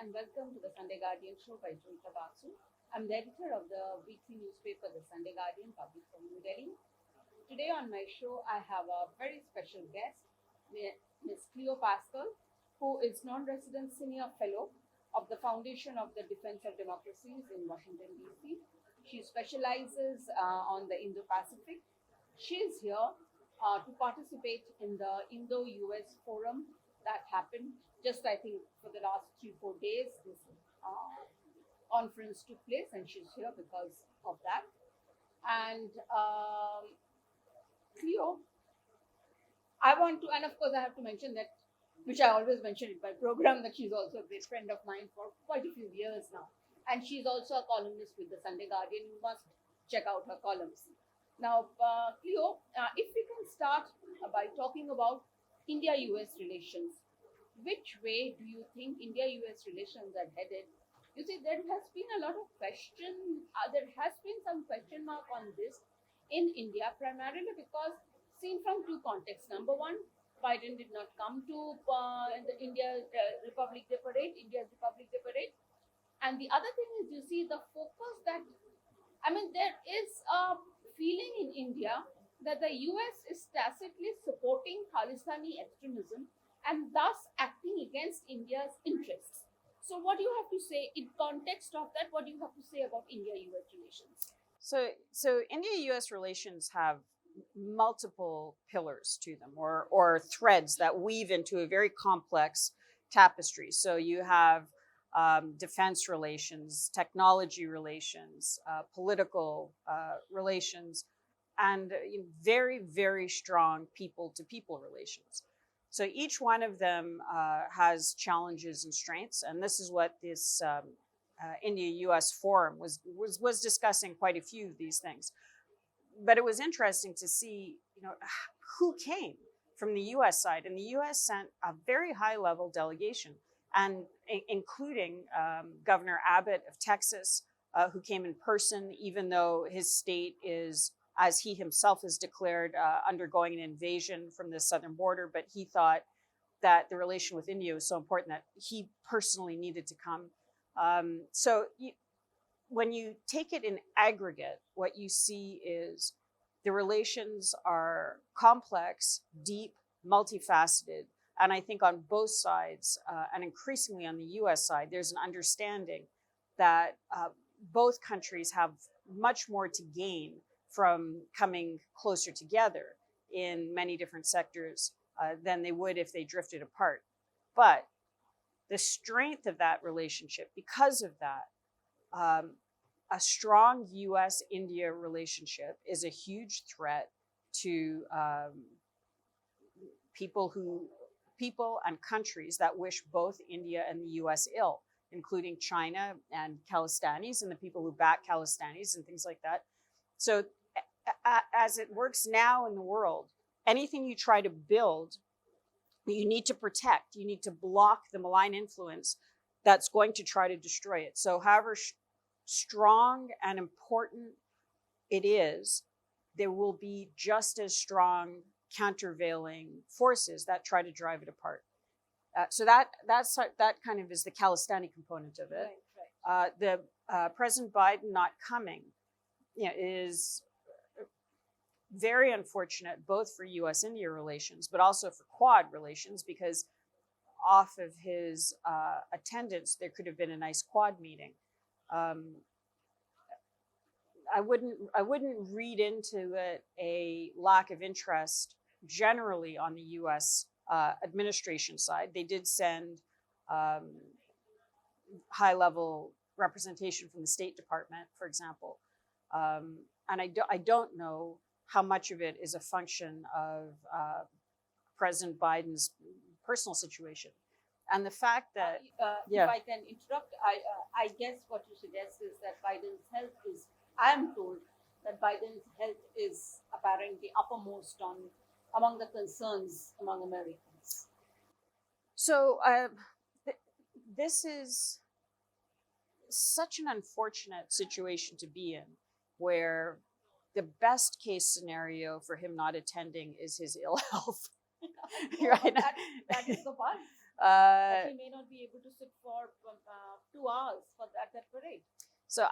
and welcome to the Sunday Guardian show by Joyeeta Basu. I'm the editor of the weekly newspaper, the Sunday Guardian, published from New Delhi. Today on my show, I have a very special guest, Ms. Cleo Paskal, who is non-resident senior fellow of the Foundation of the Defense of Democracies in Washington, D.C. She specializes on the Indo-Pacific. She is here to participate in the IndiaUS forum that happened just, I think, for the last 3-4 days. This conference took place, and she's here because of that. And Cleo, I want to, and of course, I have to mention that, which I always mention in my program, that she's also a great friend of mine for quite a few years now. And she's also a columnist with the Sunday Guardian. You must check out her columns. Now, Cleo, if we can start by talking about India-US relations. Which way do you think India-US relations are headed? You see, there has been a lot of there has been some question mark on this in India, primarily because seen from two contexts. Number one, Biden did not come to India's Republic Day parade. And the other thing is, you see the focus that, there is a feeling in India that the US is tacitly supporting Khalistani extremism and thus acting against India's interests. So what do you have to say in context of that? What do you have to say about India-US relations? So India-US relations have multiple pillars to them, or threads that weave into a very complex tapestry. So you have defense relations, technology relations, political relations, and very, very strong people-to-people relations. So each one of them has challenges and strengths, and this is what this India-US forum was discussing, quite a few of these things. But it was interesting to see, who came from the U.S. side, and the U.S. sent a very high-level delegation, and including Governor Abbott of Texas, who came in person, even though his state is, as he himself has declared, undergoing an invasion from the southern border. But he thought that the relation with India was so important that he personally needed to come. When you take it in aggregate, what you see is the relations are complex, deep, multifaceted. And I think on both sides, and increasingly on the US side, there's an understanding that both countries have much more to gain from coming closer together in many different sectors than they would if they drifted apart. But the strength of that relationship, because of that, a strong US-India relationship is a huge threat to people and countries that wish both India and the US ill, including China and Khalistanis and the people who back Khalistanis and things like that. So as it works now in the world, anything you try to build, you need to protect, you need to block the malign influence that's going to try to destroy it. So however strong and important it is, there will be just as strong countervailing forces that try to drive it apart. So that kind of is the Khalistani component of it. Right. The President Biden not coming, is very unfortunate, both for US-India relations, but also for Quad relations, because off of his attendance, there could have been a nice Quad meeting. I wouldn't read into it a lack of interest generally on the US administration side. They did send high-level representation from the State Department, for example. And I don't know how much of it is a function of President Biden's personal situation. And the fact that, if I can interrupt, I guess what you suggest is that Biden's health is, I am told that Biden's health is apparently uppermost among the concerns among Americans. So this is such an unfortunate situation to be in, where the best case scenario for him not attending is his ill health. Right? That is the part. That he may not be able to sit for 2 hours for that parade. So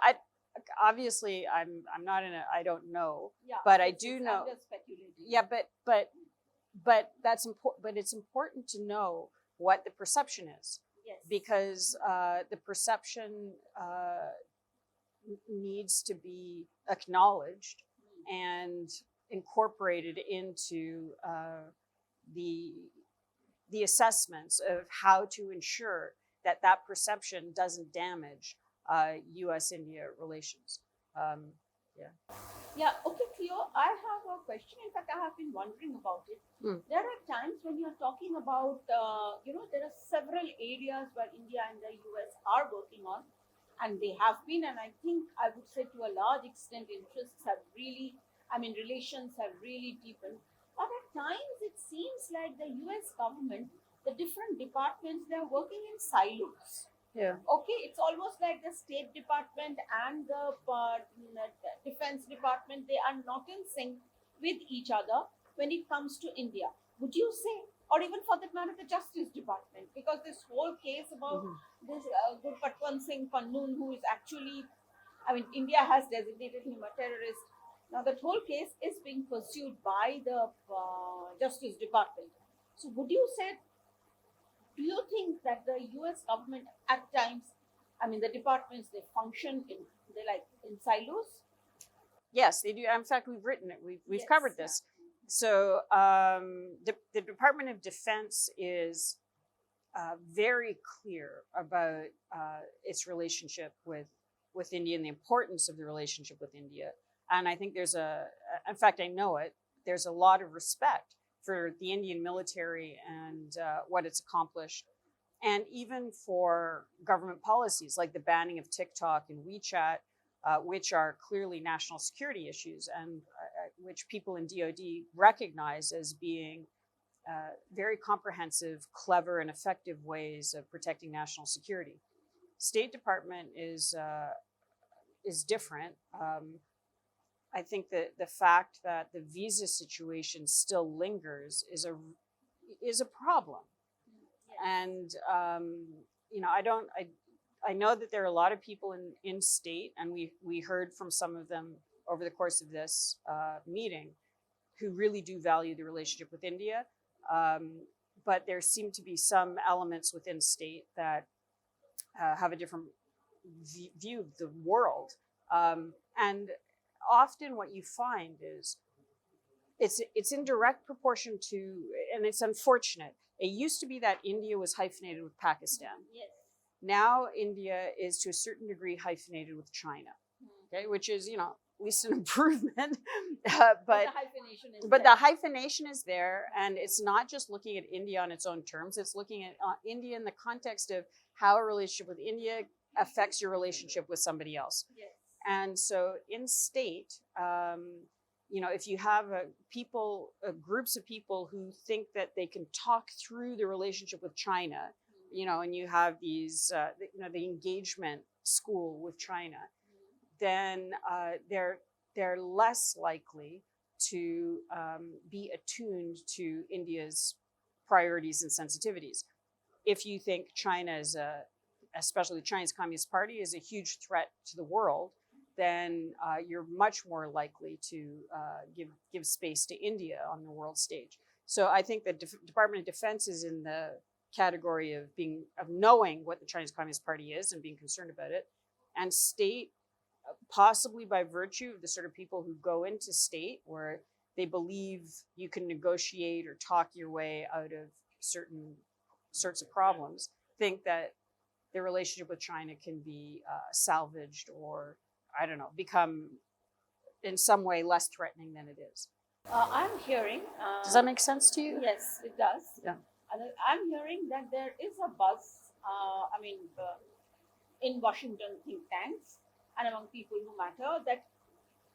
obviously I'm not in a, I don't know, Yeah, but I it's- do it's- know. I'm just speculating. Yeah, but that's important. But it's important to know what the perception is, Yes. because the perception needs to be acknowledged and incorporated into the assessments of how to ensure that that perception doesn't damage U.S.-India relations. Yeah, okay, Cleo, I have a question. In fact, I have been wondering about it. There are times when you're talking about, there are several areas where India and the US are working on, and they have been, and I think I would say to a large extent, interests have really, relations have really deepened. But at times it seems like the US government, the different departments, they're working in silos. Yeah. Okay, it's almost like the State Department and the Defense Department, they are not in sync with each other when it comes to India. Would you say, or even for that matter, the Justice Department, because this whole case about this Gurpatwant Singh Pannoon, who is actually, India has designated him a terrorist. Now that whole case is being pursued by the Justice Department. So would you say, do you think that the US government at times, the departments, they function in silos? Yes, they do. In fact, we've written it. We've Yes, covered this. So the Department of Defense is very clear about its relationship with India and the importance of the relationship with India. And I think in fact, I know it, there's a lot of respect for the Indian military and what it's accomplished. And even for government policies like the banning of TikTok and WeChat, which are clearly national security issues and which people in DoD recognize as being very comprehensive, clever, and effective ways of protecting national security. State Department is different. I think that the fact that the visa situation still lingers is a problem. And I know that there are a lot of people in state, and we heard from some of them over the course of this meeting, who really do value the relationship with India. But there seem to be some elements within state that have a different view of the world. And often what you find is it's in direct proportion to, and it's unfortunate. It used to be that India was hyphenated with Pakistan. Yes. Now India is to a certain degree hyphenated with China, okay, which is, at least an improvement. But the hyphenation is But there. the hyphenation is there, and it's not just looking at India on its own terms. It's looking at India in the context of how a relationship with India affects your relationship with somebody else. Yes. And so in state, if you have groups of people who think that they can talk through the relationship with China, and you have these, the engagement school with China, then they're less likely to be attuned to India's priorities and sensitivities. If you think China is especially the Chinese Communist Party, is a huge threat to the world, then you're much more likely to give space to India on the world stage. So I think the Department of Defense is in the category of knowing what the Chinese Communist Party is and being concerned about it, and state, possibly by virtue of the sort of people who go into state where they believe you can negotiate or talk your way out of certain sorts of problems, think that the relationship with China can be salvaged or, I don't know, become in some way less threatening than it is. I'm hearing. Does that make sense to you? Yes, it does. Yeah. I'm hearing that there is a buzz, in Washington think tanks and among people who matter, that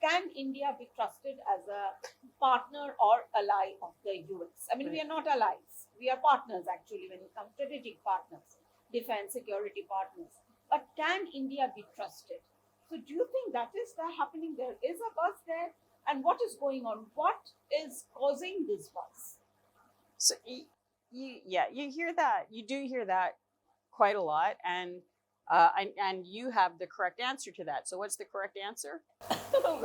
can India be trusted as a partner or ally of the US? We are not allies. We are partners, actually, when it comes to strategic partners, defense, security partners. But can India be trusted? So do you think that is happening? There is a buzz there. And what is going on? What is causing this buzz? So you hear that. You do hear that quite a lot. And And you have the correct answer to that. So what's the correct answer? Well,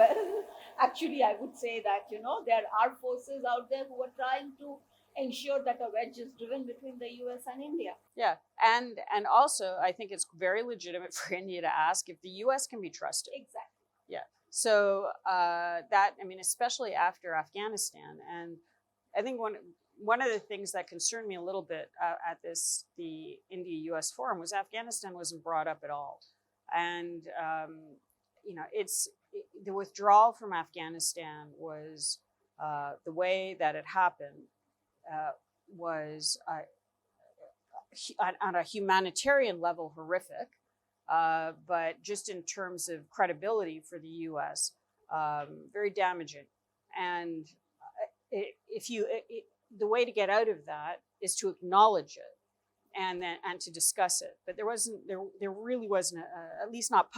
actually, I would say that, there are forces out there who are trying to ensure that a wedge is driven between the US and India. Yeah, and also I think it's very legitimate for India to ask if the U.S. can be trusted. Exactly. Yeah. So that, I mean, especially after Afghanistan, and I think one of the things that concerned me a little bit at the India-U.S. forum was Afghanistan wasn't brought up at all, and the withdrawal from Afghanistan was the way that it happened was on a humanitarian level horrific, but just in terms of credibility for the U.S., very damaging. And the way to get out of that is to acknowledge it and to discuss it. But there really wasn't at least not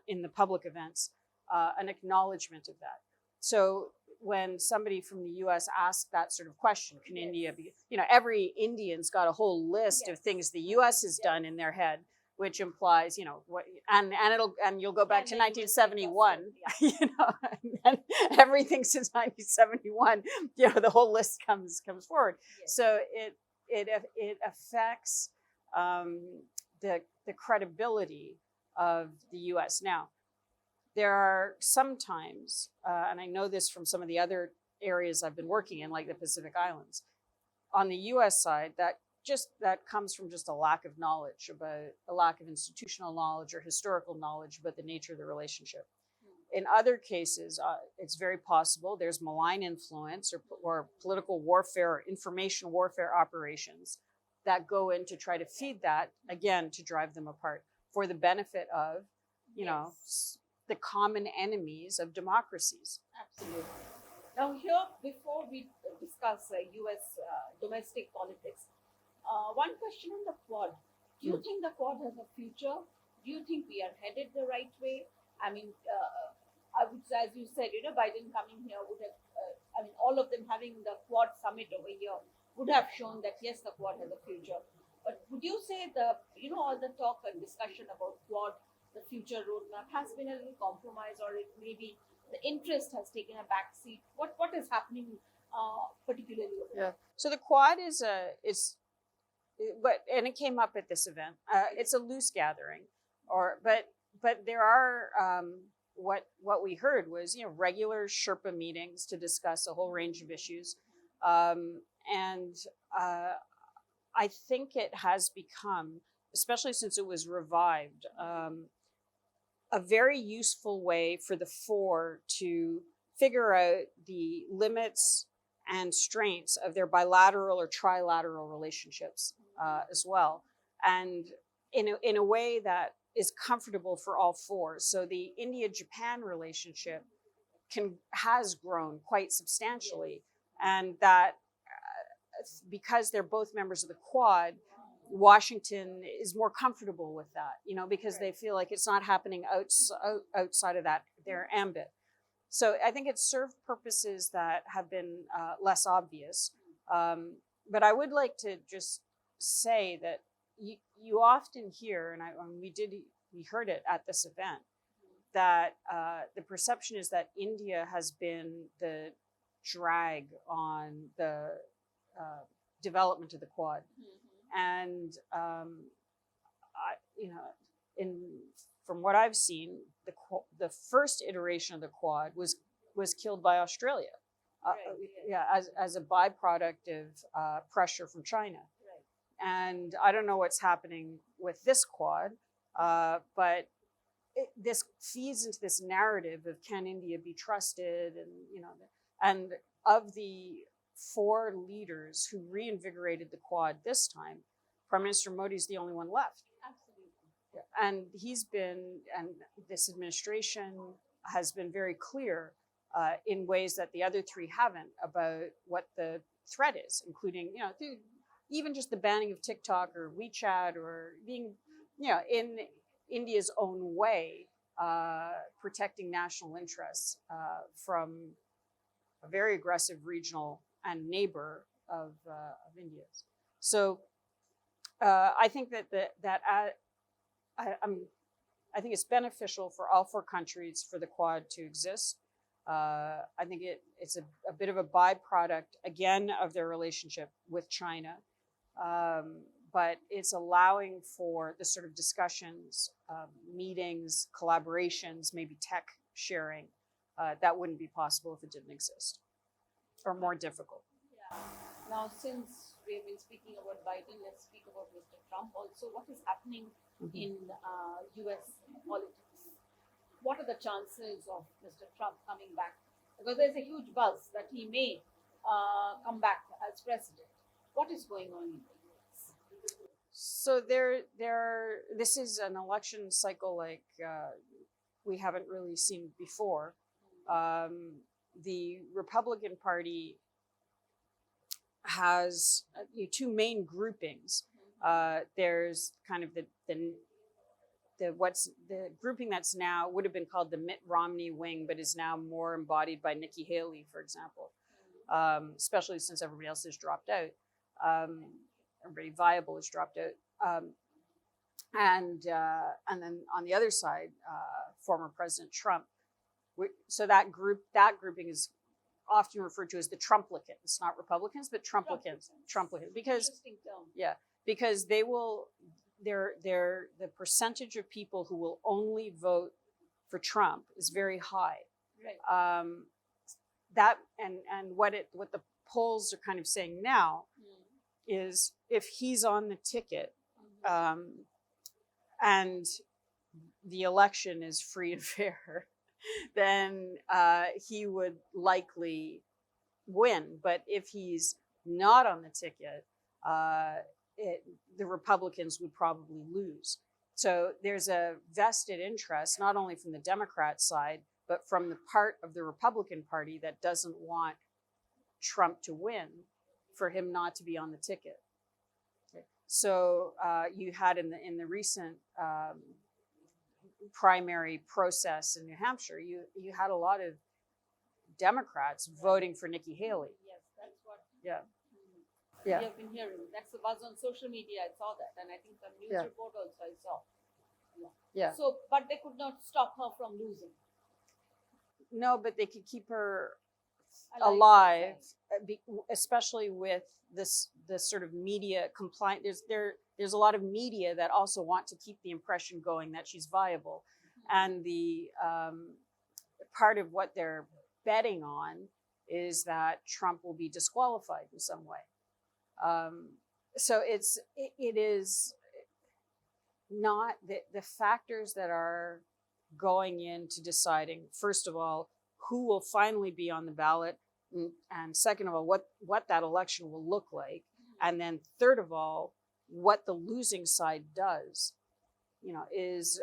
in the public events, an acknowledgement of that. So when somebody from the U.S. asked that sort of question, can India be, every Indian's got a whole list of things the U.S. has done in their head, which implies, what, and you'll go back to 1971, and everything since 1971, the whole list comes forward. So it affects the credibility of the U.S. Now, there are sometimes, and I know this from some of the other areas I've been working in, like the Pacific Islands, on the U.S. side, that comes from just a lack of knowledge, about a lack of institutional knowledge or historical knowledge about the nature of the relationship. In other cases, it's very possible there's malign influence or political warfare or information warfare operations that go in to try to feed that, again, to drive them apart for the benefit of, the common enemies of democracies. Absolutely. Now, here, before we discuss U.S. Domestic politics, one question on the Quad. Do you think the Quad has a future? Do you think we are headed the right way? I mean, I would say, as you said, Biden coming here would have, all of them having the Quad summit over here would have shown that, yes, the Quad has a future. But would you say all the talk and discussion about Quad, the future roadmap, has been a little compromised, or it maybe the interest has taken a backseat? What is happening particularly over there? So the Quad and it came up at this event. It's a loose gathering, but there are what we heard was regular Sherpa meetings to discuss a whole range of issues, and I think it has become, especially since it was revived, a very useful way for the four to figure out the limits and strengths of their bilateral or trilateral relationships as well, and in a way that is comfortable for all four. So the India-Japan relationship has grown quite substantially, and that because they're both members of the Quad, Washington is more comfortable with that, because they feel like it's not happening outside of their ambit. So I think it served purposes that have been less obvious. But I would like to just say that you often hear, and we heard it at this event, that the perception is that India has been the drag on the development of the Quad. And from what I've seen, the first iteration of the Quad was killed by Australia, as a byproduct of pressure from China. And I don't know what's happening with this Quad, but this feeds into this narrative of can India be trusted, and of the four leaders who reinvigorated the Quad this time, Prime Minister Modi is the only one left. Absolutely. And and this administration has been very clear in ways that the other three haven't about what the threat is, including, even just the banning of TikTok or WeChat, or being, in India's own way, protecting national interests from a very aggressive regional and neighbor of India's. So I think that I think it's beneficial for all four countries for the Quad to exist. I think it's a bit of a byproduct, again, of their relationship with China. But it's allowing for the sort of discussions, meetings, collaborations, maybe tech sharing that wouldn't be possible if it didn't exist, or more difficult. Yeah. Now, since we have been speaking about Biden, let's speak about Mr. Trump also. What is happening in US politics? What are the chances of Mr. Trump coming back? Because there's a huge buzz that he may come back as president. What is going on in the US? So this is an election cycle like we haven't really seen before. The Republican Party has two main groupings. There's kind of the grouping that's now would have been called the Mitt Romney wing, but is now more embodied by Nikki Haley, for example, especially since everybody else has dropped out. Everybody viable has dropped out. And then on the other side, former President Trump. So that grouping is often referred to as the Trumplicans, not Republicans, but Trumplicans. Because interesting term. Yeah, because they're the percentage of people who will only vote for Trump is very high. Right. That and what the polls are kind of saying now is if he's on the ticket and the election is free and fair, then he would likely win. But if he's not on the ticket, the Republicans would probably lose. So there's a vested interest, not only from the Democrat side, but from the part of the Republican Party that doesn't want Trump to win, for him not to be on the ticket. Okay. So you had in the recent primary process in New Hampshire, you had a lot of Democrats voting for Nikki Haley. Yes, that's what. Yeah. We have been hearing. That's the buzz on social media. I saw that, and I think some news report also I saw. Yeah. So, but they could not stop her from losing. No, but they could keep her alive, especially with this sort of media compliant. There's a lot of media that also want to keep the impression going that she's viable, and the part of what they're betting on is that Trump will be disqualified in some way. So it is not the factors that are going into deciding, first of all, who will finally be on the ballot, and second of all, what that election will look like, and then third of all, what the losing side does, is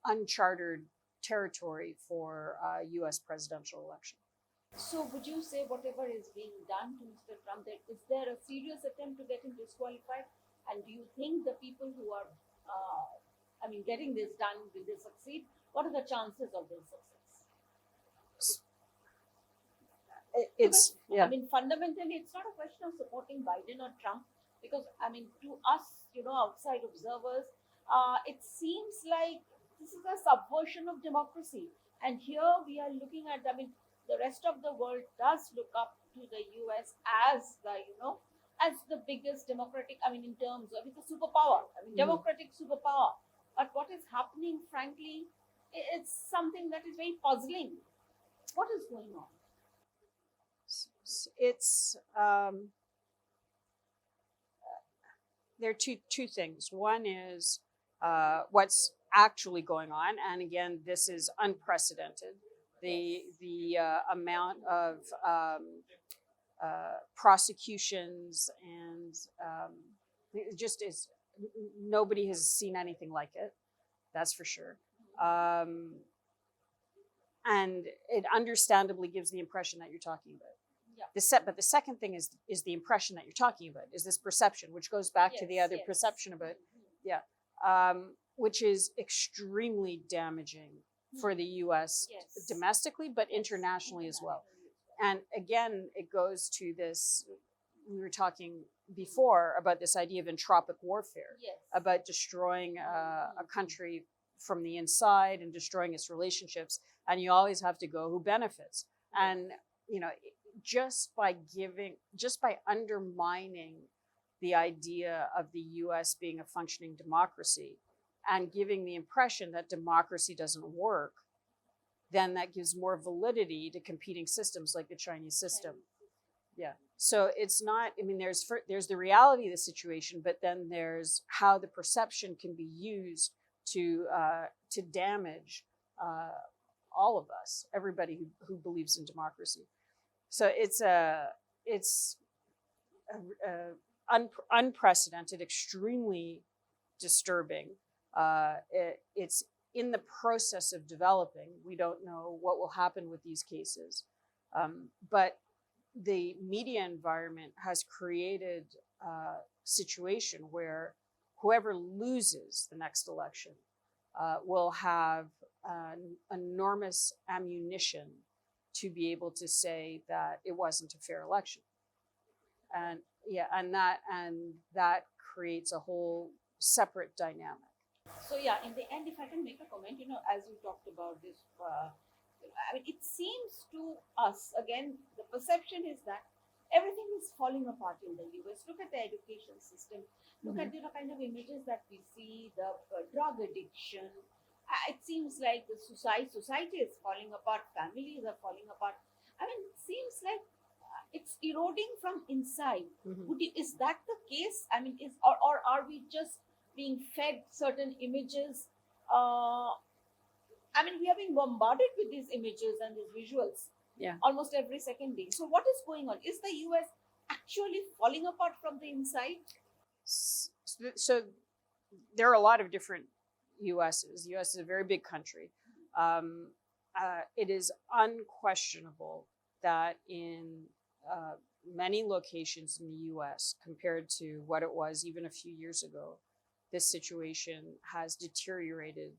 uncharted territory for a U.S. presidential election. So would you say whatever is being done to Mr. Trump, is there a serious attempt to get him disqualified? And do you think the people who are, getting this done, will they succeed? What are the chances of their success? Fundamentally, it's not a question of supporting Biden or Trump, because, to us, outside observers, it seems like this is a subversion of democracy. And here we are looking at, the rest of the world does look up to the US as the biggest democratic, in terms of, it's a superpower, democratic superpower. But what is happening, frankly, it's something that is very puzzling. What is going on? It's there are two things. One is what's actually going on, and again, this is unprecedented. The amount of prosecutions and it just is, nobody has seen anything like it. That's for sure. And it understandably gives the impression that you're talking about. Yeah. But the second thing is the impression that you're talking about, is this perception, which goes back to the other perception about, which is extremely damaging for the U.S. domestically, but internationally as well. And again, it goes to this we were talking before about this idea of entropic warfare, Yes. about destroying a country from the inside and destroying its relationships, and you always have to go who benefits. And just by undermining the idea of the US being a functioning democracy and giving the impression that democracy doesn't work, then that gives more validity to competing systems like the Chinese system. Yeah. So it's not, I mean, there's the reality of the situation, but then there's how the perception can be used to damage all of us, everybody who believes in democracy. So it's unprecedented, extremely disturbing. It's in the process of developing. We don't know what will happen with these cases, but the media environment has created a situation where whoever loses the next election will have enormous ammunition to be able to say that it wasn't a fair election. And that creates a whole separate dynamic. So yeah, in the end, if I can make a comment, as we talked about this, I mean, it seems to us, again, the perception is that everything is falling apart in the US. Look at the education system. Look at the kind of images that we see, the drug addiction. It seems like the society is falling apart, families are falling apart. I mean, it seems like it's eroding from inside. Is that the case? I mean, or are we just being fed certain images? I mean, we are being bombarded with these images and these visuals almost every second day. So what is going on? Is the US actually falling apart from the inside? So there are a lot of different USs. The US is a very big country. It is unquestionable that in many locations in the US, compared to what it was even a few years ago, this situation has deteriorated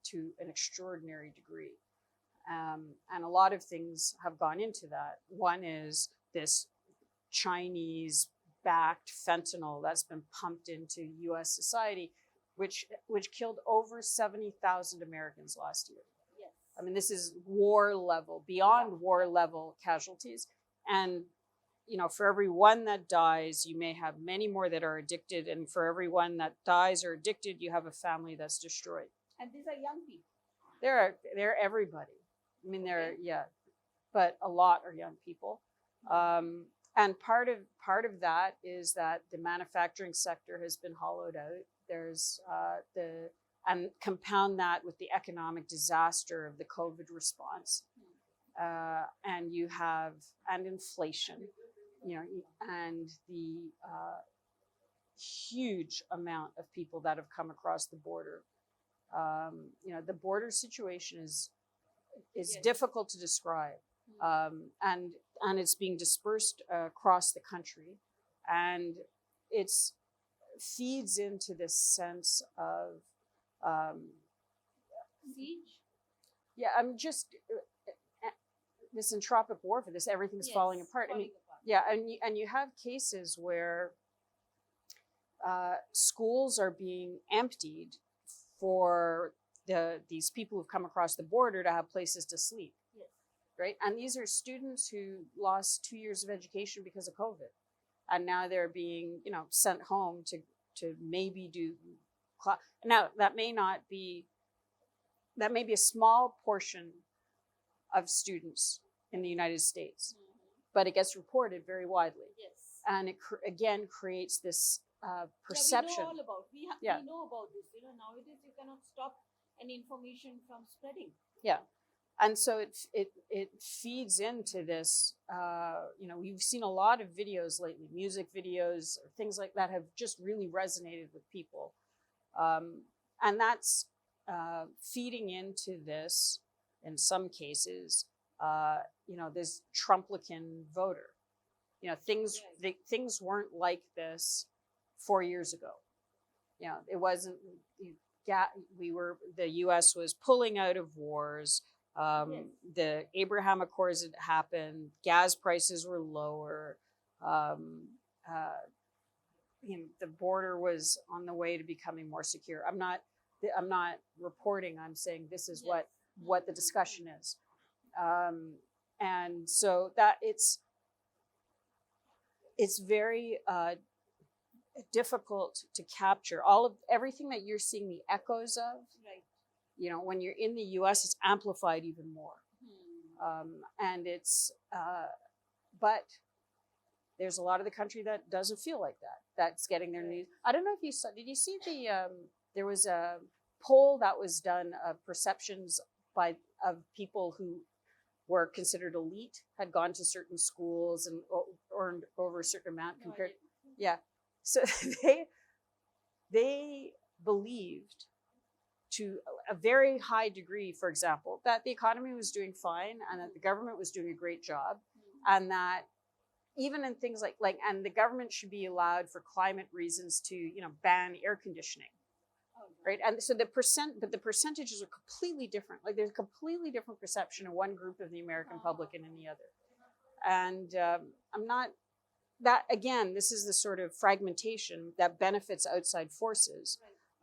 to an extraordinary degree. And a lot of things have gone into that. One is this Chinese-backed fentanyl that's been pumped into US society, which killed over 70,000 Americans last year. Yes. I mean, this is war level, beyond war level casualties. And for every one that dies, you may have many more that are addicted. And for every one that dies or addicted, you have a family that's destroyed. And these are young people. They're everybody. I mean, but a lot are young people. And part of that is that the manufacturing sector has been hollowed out. There's and compound that with the economic disaster of the COVID response. And you have, and inflation, and the huge amount of people that have come across the border. The border situation is difficult to describe, and it's being dispersed across the country, and it's feeds into this sense of siege. Yeah, I'm just this entropic warfare. Everything's falling apart. I mean, yeah, and you have cases where schools are being emptied for these people who've come across the border to have places to sleep. Yes. Right? And these are students who lost 2 years of education because of COVID. And now they're being, sent home to maybe do class. Now that may be a small portion of students in the United States, but it gets reported very widely. Yes. And it again creates this perception. Yeah, we know about this. Nowadays you cannot stop any information from spreading. Yeah. And so it feeds into this, we've seen a lot of videos lately, music videos, or things like that have just really resonated with people. And that's feeding into this, in some cases, this Trumplican voter. Things weren't like this 4 years ago. It wasn't, the US was pulling out of wars. The Abraham Accords had happened. Gas prices were lower. The border was on the way to becoming more secure. I'm not reporting. I'm saying this is what the discussion is, and so that it's very difficult to capture everything that you're seeing the echoes of. Right. When you're in the U.S., it's amplified even more, and it's but there's a lot of the country that doesn't feel like that. That's getting their news. I don't know if you saw. Did you see there was a poll that was done of perceptions of people who were considered elite, had gone to certain schools and earned over a certain amount compared. Yeah, so they believed to a very high degree, for example, that the economy was doing fine and that the government was doing a great job, and that even in things like and the government should be allowed for climate reasons to ban air conditioning, right? And so the percentages are completely different. Like there's a completely different perception in one group of the American public and in the other. And I'm not that again. This is the sort of fragmentation that benefits outside forces,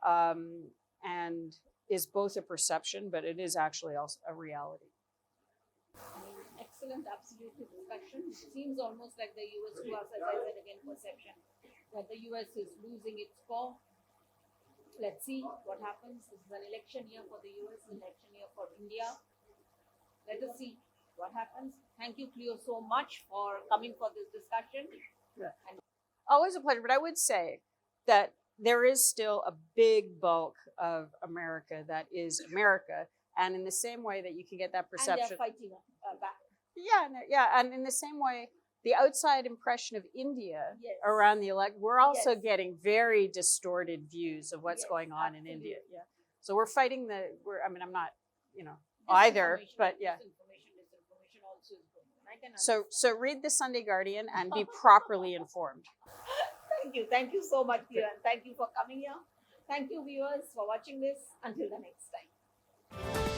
and is both a perception, but it is actually also a reality. Excellent, absolutely discussion. It seems almost like the US to us, as I said again, perception that the US is losing its core. Let's see what happens. This is an election year for the US, election year for India. Let us see what happens. Thank you, Cleo, so much for coming for this discussion. Yeah. And always a pleasure. But I would say that there is still a big bulk of America that is America. And in the same way that you can get that perception. And they're fighting back. Yeah. And in the same way, the outside impression of India around the election, we're also getting very distorted views of what's going on in India. Yeah. So we're fighting I'm not, either, but yeah. Disinformation also is going. So read the Sunday Guardian and be properly informed. Thank you so much, Cleo, and thank you for coming here. Thank you, viewers, for watching this. Until the next time.